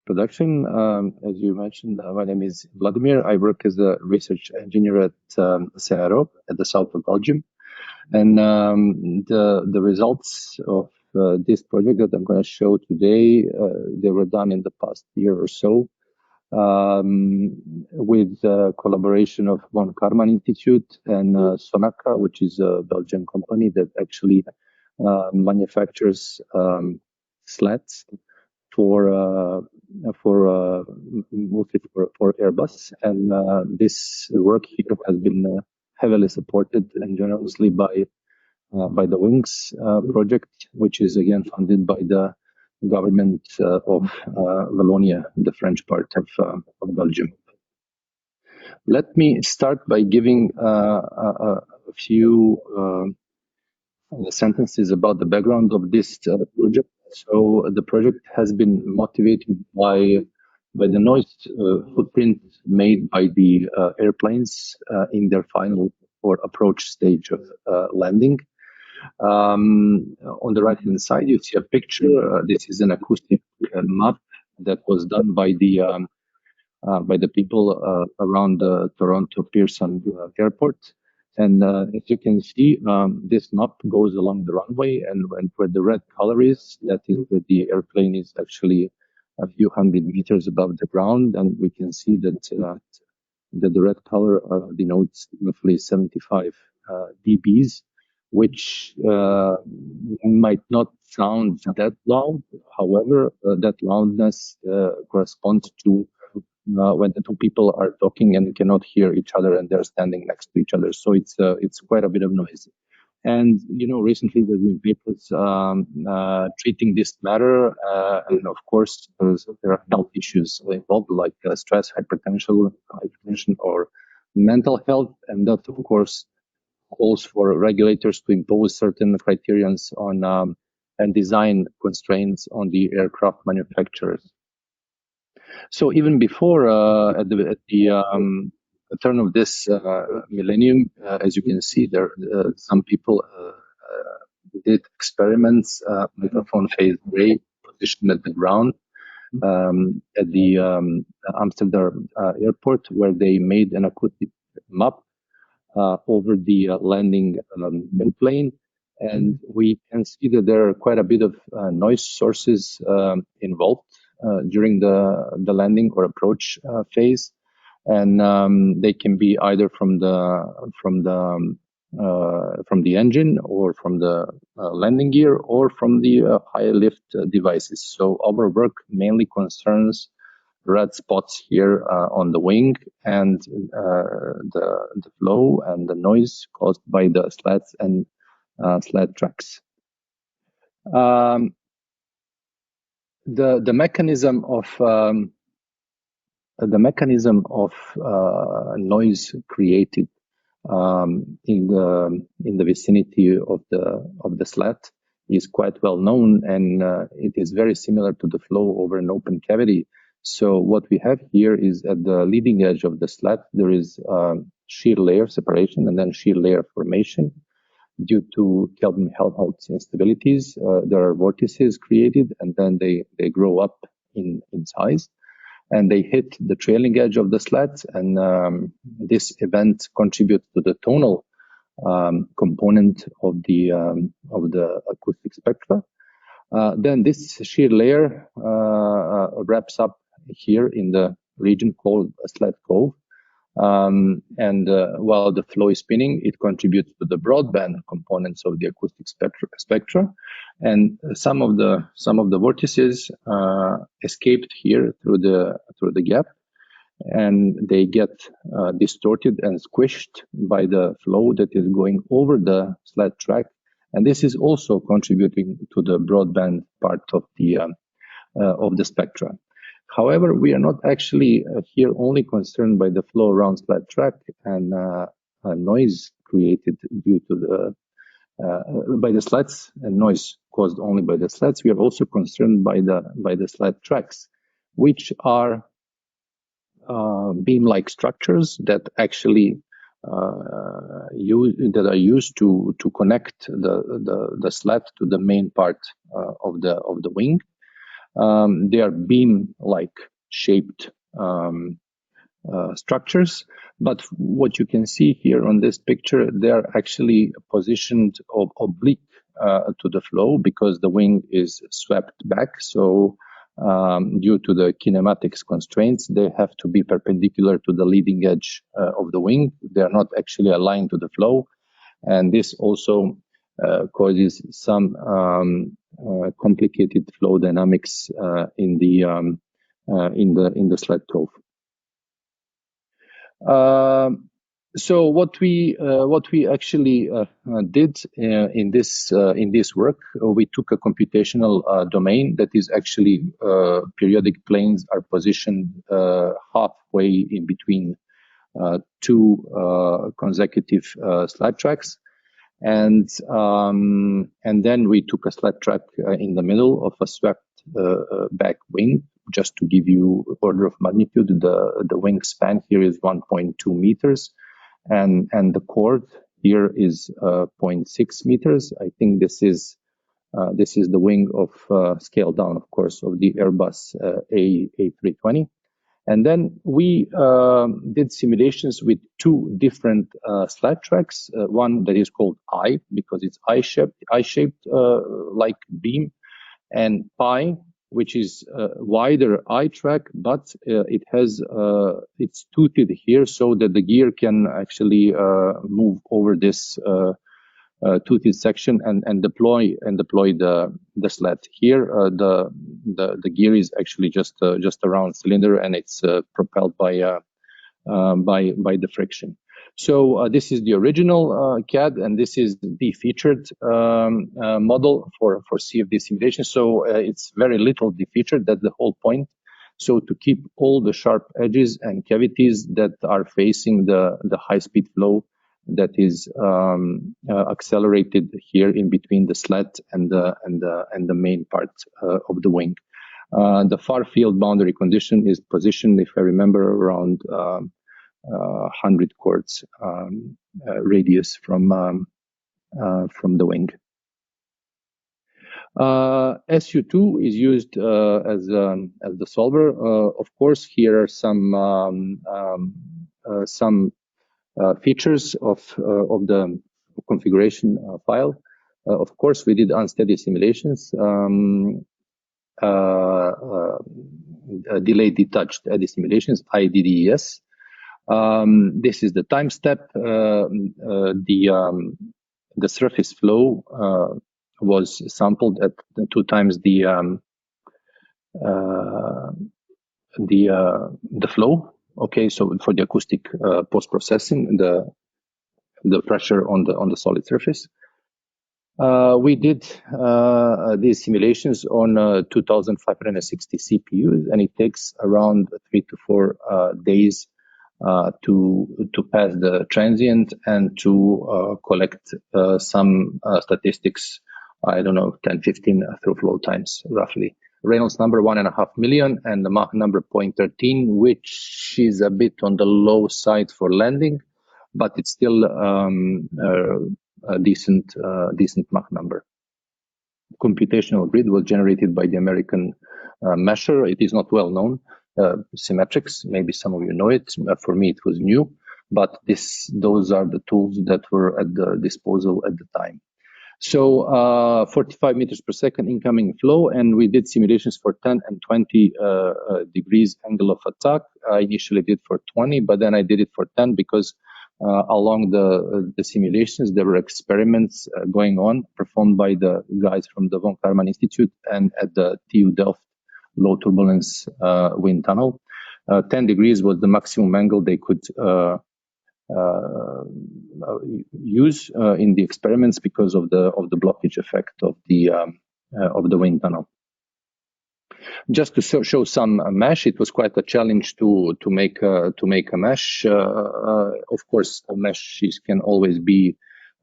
introduction. As you mentioned, my name is Vladimir. I work as a research engineer at Cenaero at the south of Belgium. And the results of this project that I'm going to show today, they were done in the past year or so with the collaboration of Von Karman Institute and Sonaca, which is a Belgian company that actually manufactures slats for mostly for Airbus, and this work here has been heavily supported and generously by the Wings project, which is again funded by the government of Wallonia, the French part of Belgium. Let me start by giving a few sentences about the background of this project. So the project has been motivated by the noise footprint made by the airplanes in their final or approach stage of landing. On the right-hand side, you see a picture. This is an acoustic map that was done by the people around the Toronto Pearson Airport. And as you can see, this map goes along the runway, and where the red color is, that is where the airplane is actually a few hundred meters above the ground, and we can see that the red color denotes roughly 75 dBs, which might not sound that loud. However, that loudness corresponds to when the two people are talking and cannot hear each other and they're standing next to each other. So it's quite a bit of noise. And, recently there's been papers treating this matter. And of course, there are health issues involved, like stress, hypertension, or mental health. And that, of course, calls for regulators to impose certain criterions on and design constraints on the aircraft manufacturers. So even before at the turn of this millennium, as you can see, there some people did experiments, microphone phase array positioned at the ground at the Amsterdam airport, where they made an acoustic map over the landing airplane. And we can see that there are quite a bit of noise sources involved during the landing or approach phase, and they can be either from the engine, or from the landing gear, or from the high lift devices. So our work mainly concerns red spots here on the wing, and the flow and the noise caused by the slats and slat tracks. The mechanism of noise created in the vicinity of the slat is quite well known, and it is very similar to the flow over an open cavity. So what we have here is at the leading edge of the slat, there is shear layer separation and then shear layer formation. Due to Kelvin-Helmholtz instabilities, there are vortices created, and then they grow up in size, and they hit the trailing edge of the slat, and this event contributes to the tonal component of the acoustic spectra. Then this shear layer wraps up here in the region called a slat cove. And while the flow is spinning, it contributes to the broadband components of the acoustic spectra. And some of the vortices escaped here through the gap, and they get distorted and squished by the flow that is going over the slat track. And this is also contributing to the broadband part of the spectra. However, we are not actually here only concerned by the flow around slat track and noise created due to by the slats, and noise caused only by the slats. We are also concerned by the slat tracks, which are beam-like structures that actually are used to connect the slat to the main part of the wing. They are beam-like shaped structures, but what you can see here on this picture, they are actually positioned oblique to the flow because the wing is swept back. So due to the kinematics constraints, they have to be perpendicular to the leading edge of the wing. They are not actually aligned to the flow, and this also causes some complicated flow dynamics in the Slat Cove. So what we actually did in this work, we took a computational domain that is actually periodic planes are positioned halfway in between two consecutive slat tracks, and then we took a slat track in the middle of a swept back wing. Just to give you order of magnitude, the wingspan here is 1.2 meters, and the chord here is 0.6 meters. I think this is the wing of scale down, of course, of the Airbus A320. And then we did simulations with two different slat tracks. One that is called I, because it's I-shaped like beam, and pi, which is a wider I track, but it has it's toothed here so that the gear can actually move over this toothed section and deploy the slat. Here, the gear is actually just a round cylinder, and it's propelled by the friction. So this is the original CAD, and this is the featured model for CFD simulation. So it's very little defeatured. That's the whole point. So to keep all the sharp edges and cavities that are facing the high-speed flow that is accelerated here in between the slat and the main part of the wing. The far field boundary condition is positioned, if I remember, around 100 quarts radius from the wing. SU2 is used as the solver. Of course, here are some features of the configuration file. Of course, we did unsteady simulations, delayed detached eddy simulations, IDDES. This is the time step. The surface flow was sampled at 2 times the flow. Okay, so for the acoustic post-processing, the pressure on the solid surface. We did these simulations on 2,560 CPUs, and it takes around 3 to 4 days to pass the transient and to collect some statistics. I don't know, 10, 15 through flow times, roughly. Reynolds number 1.5 million, and the Mach number 0.13, which is a bit on the low side for landing, but it's still a decent Mach number. Computational grid was generated by the American mesher. It is not well known. Symmetrics, maybe some of you know it. For me, it was new, but those are the tools that were at the disposal at the time. So 45 meters per second incoming flow, and we did simulations for 10 and 20 degrees angle of attack. I initially did for 20, but then I did it for 10 because along the simulations, there were experiments going on performed by the guys from the von Karman Institute and at the TU Delft low turbulence wind tunnel. 10 degrees was the maximum angle they could use in the experiments because of the blockage effect of the wind tunnel. Just to show some mesh, it was quite a challenge to make a mesh. Of course, meshes can always be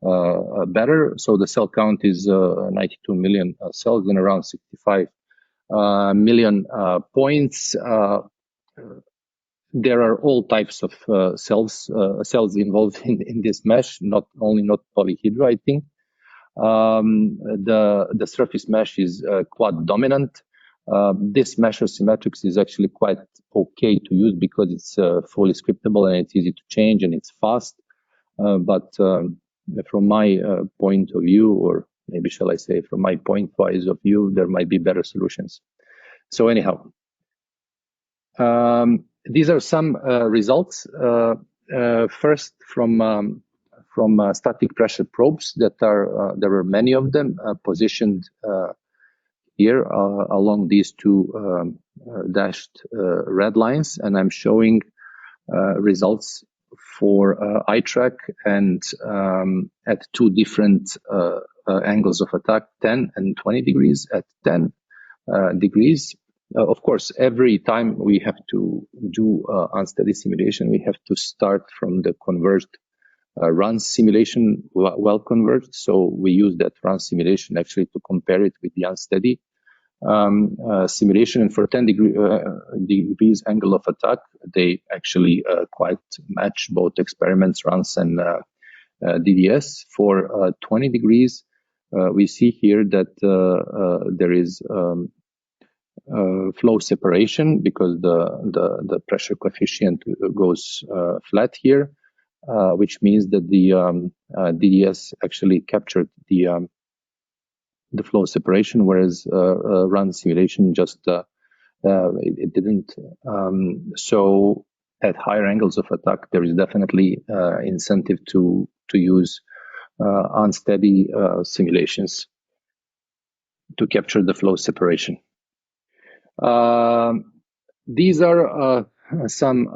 better. So the cell count is 92 million cells in around 65 million points. There are all types of cells involved in this mesh, not polyhedra, I think. The surface mesh is quad dominant. This measure symmetrics is actually quite okay to use because it's fully scriptable and it's easy to change and it's fast. But from my point of view, or maybe shall I say from my point-wise of view, there might be better solutions. So anyhow, these are some results. First, from static pressure probes that are there were many of them positioned here along these two dashed red lines, and I'm showing results for iTrack and at two different angles of attack, 10 and 20 degrees. At 10 degrees, of course, every time we have to do unsteady simulation, we have to start from the converged run simulation, well converged. So we use that run simulation actually to compare it with the unsteady simulation. And for 10 degrees angle of attack, they actually quite match both experiments, runs, and DDS. For 20 degrees, we see here that there is flow separation because the pressure coefficient goes flat here, which means that the DDS actually captured the flow separation, whereas run simulation just it didn't. So at higher angles of attack, there is definitely incentive to use unsteady simulations to capture the flow separation. These are some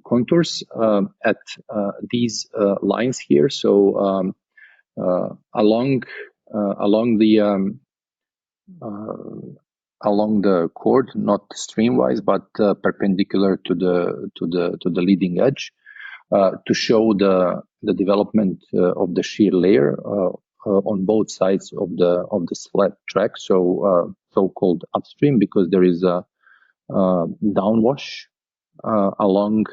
contours at these lines here. So along the chord, not streamwise, but perpendicular to the leading edge, to show the development of the shear layer on both sides of the Slat track. So so-called upstream, because there is a downwash along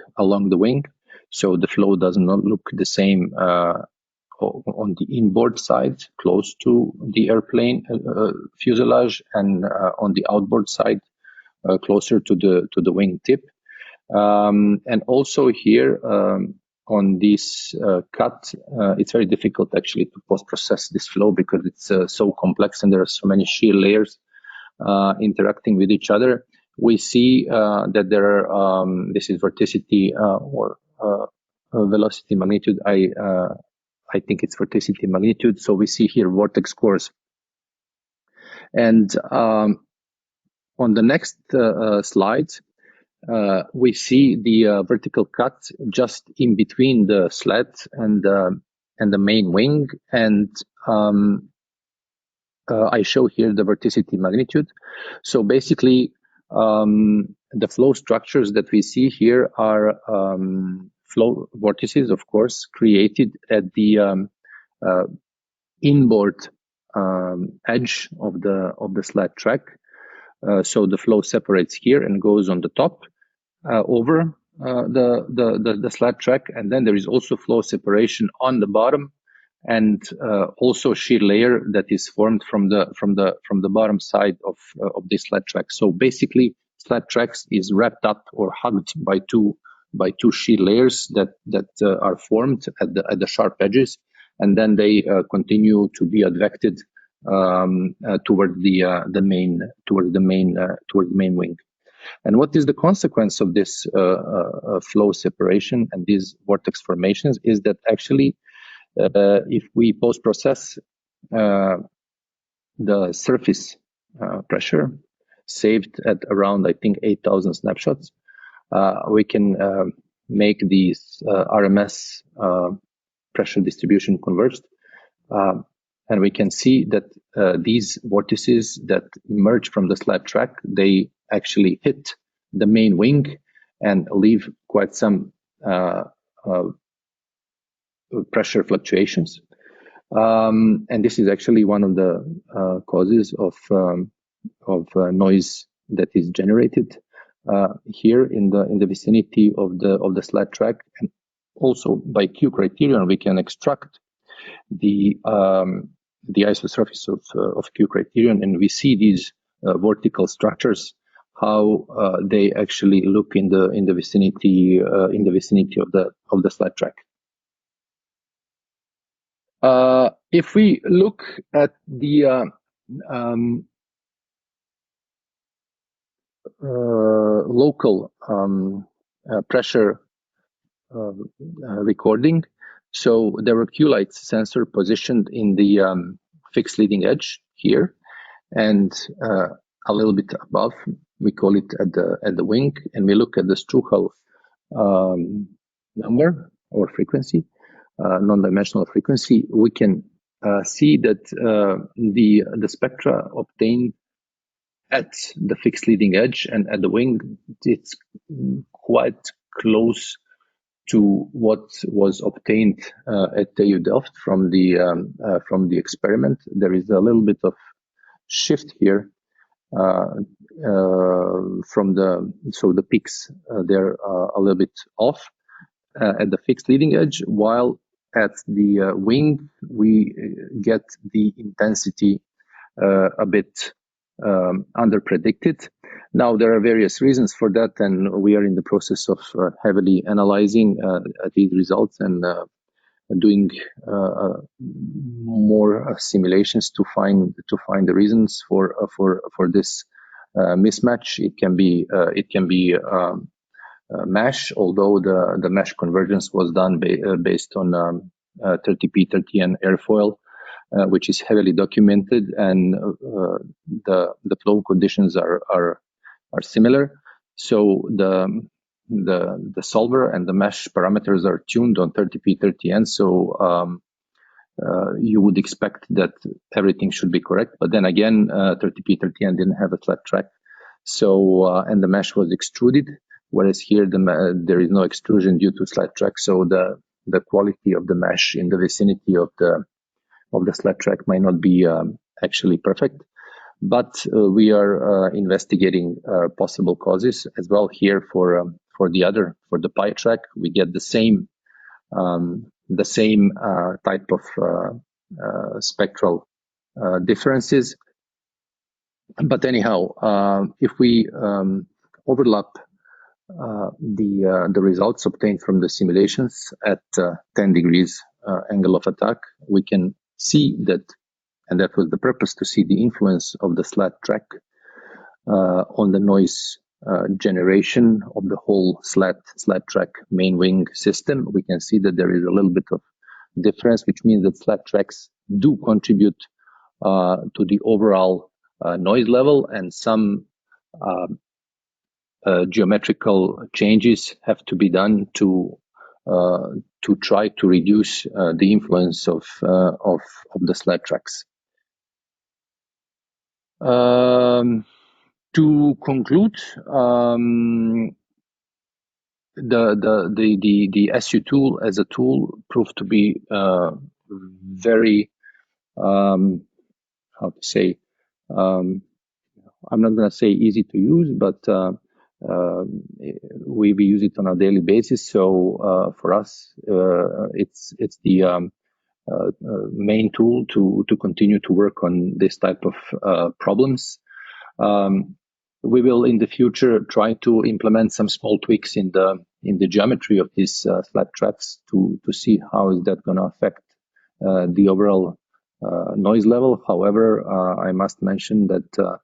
the wing, so the flow does not look the same on the inboard side close to the airplane fuselage, and on the outboard side closer to the wing tip. And also here on this cut, it's very difficult actually to post-process this flow because it's so complex and there are so many shear layers interacting with each other. We see that there are, this is vorticity or velocity magnitude. I think it's vorticity magnitude. So we see here vortex cores. And on the next slide, we see the vertical cut just in between the slat and the main wing. And I show here the vorticity magnitude. So basically, the flow structures that we see here are flow vortices, of course, created at the inboard edge of the Slat track. So the flow separates here and goes on the top over the Slat track, and then there is also flow separation on the bottom, and also shear layer that is formed from the bottom side of this Slat track. So basically, Slat tracks is wrapped up or hugged by two shear layers that are formed at the sharp edges, and then they continue to be advected toward the main wing. And what is the consequence of this flow separation and these vortex formations is that actually, if we post-process the surface pressure saved at around, I think, 8,000 snapshots, we can make these RMS pressure distribution converged. And we can see that these vortices that emerge from the Slat track, they actually hit the main wing and leave quite some pressure fluctuations. And this is actually one of the causes of noise that is generated here in the vicinity of the Slat track. And also by Q criterion, we can extract the isosurface of Q criterion, and we see these vertical structures, how they actually look in the vicinity of the Slat track. If we look at the local pressure recording, so there were Q-light sensor positioned in the fixed leading edge here, and a little bit above, we call it at the wing, and we look at the Struhal number or frequency, non-dimensional frequency. We can see that the spectra obtained at the fixed leading edge and at the wing, it's quite close to what was obtained at TU Delft from the experiment. There is a little bit of shift here from the peaks they're a little bit off at the fixed leading edge, while at the wing we get the intensity a bit under predicted. Now there are various reasons for that, and we are in the process of heavily analyzing these results and doing more simulations to find the reasons for this mismatch. It can be mesh, although the mesh convergence was done based on 30p30n airfoil, which is heavily documented, and the flow conditions are similar. So the solver and the mesh parameters are tuned on 30p30n. So you would expect that everything should be correct, but then again, 30p30n didn't have a flat track, so and the mesh was extruded, whereas here there is no extrusion due to Slat track. So the quality of the mesh in the vicinity of the Slat track might not be actually perfect, but we are investigating possible causes as well here for the pi track. We get the same type of spectral differences. But anyhow, if we overlap the results obtained from the simulations at 10 degrees angle of attack, we can see that, and that was the purpose, to see the influence of the Slat track on the noise generation of the whole Slat track main wing system. We can see that there is a little bit of difference, which means that Slat tracks do contribute to the overall noise level, and some geometrical changes have to be done to try to reduce the influence of the Slat tracks. To conclude, the SU2 as a tool proved to be very how to say, I'm not going to say easy to use, but we use it on a daily basis. So for us, it's the main tool to continue to work on this type of problems. We will in the future try to implement some small tweaks in the geometry of these Slat tracks to see how is that going to affect the overall noise level. However, I must mention that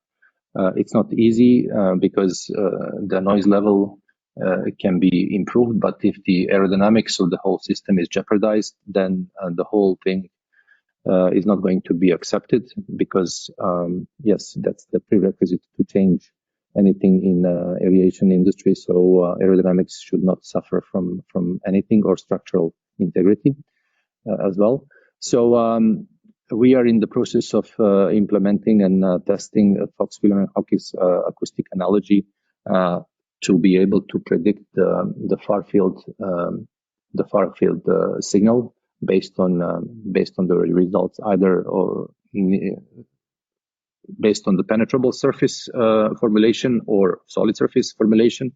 it's not easy because the noise level can be improved, but if the aerodynamics of the whole system is jeopardized, then the whole thing is not going to be accepted, because yes, that's the prerequisite to change anything in aviation industry. So aerodynamics should not suffer from anything, or structural integrity as well. So we are in the process of implementing and testing Fox-Wheeler and Hawkins acoustic analogy to be able to predict the far field signal based on the results, either based on the penetrable surface formulation or solid surface formulation.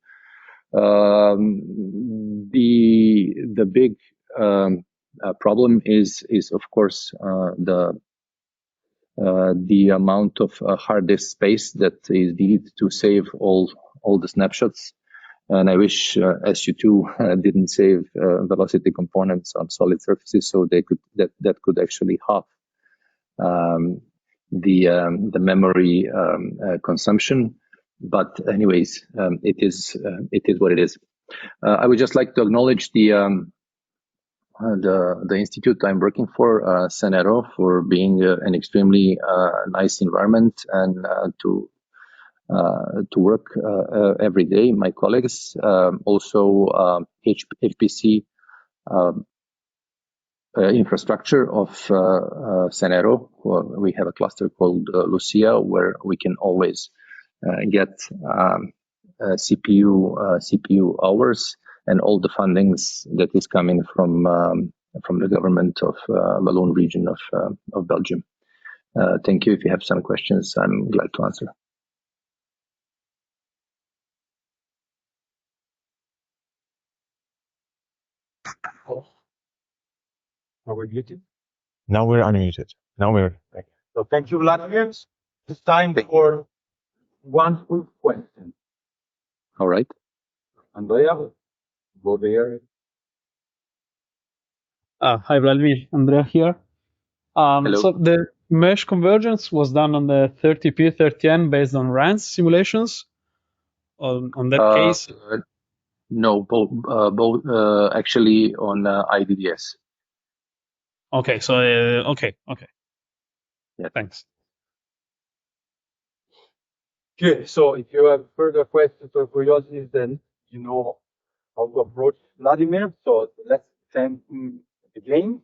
The big problem is of course the the amount of hard disk space that is needed to save all the snapshots. And I wish SU2 didn't save velocity components on solid surfaces, so they could that could actually halve the memory consumption. But anyways, it is what it is. I would just like to acknowledge the institute I'm working for, Cenaero, for being an extremely nice environment and to work every day. My colleagues, also HPC infrastructure of Cenaero. We have a cluster called Lucia, where we can always get CPU hours and all the fundings that is coming from the government of Walloon region of Belgium. Thank you. If you have some questions, I'm glad to answer. Are we muted? Now we're unmuted. Now we're back. So thank you, Vladimir. It's time for one quick question. All right. Andrea, go there. Hi, Vladimir. Andrea here. Hello. So the mesh convergence was done on the 30P 30N based on RANS simulations. On that case, no, both actually on IDDS. okay. So okay. Yeah. Thanks. Good. So if you have further questions or curiosities, then you know how to approach Vladimir. So let's thank him again.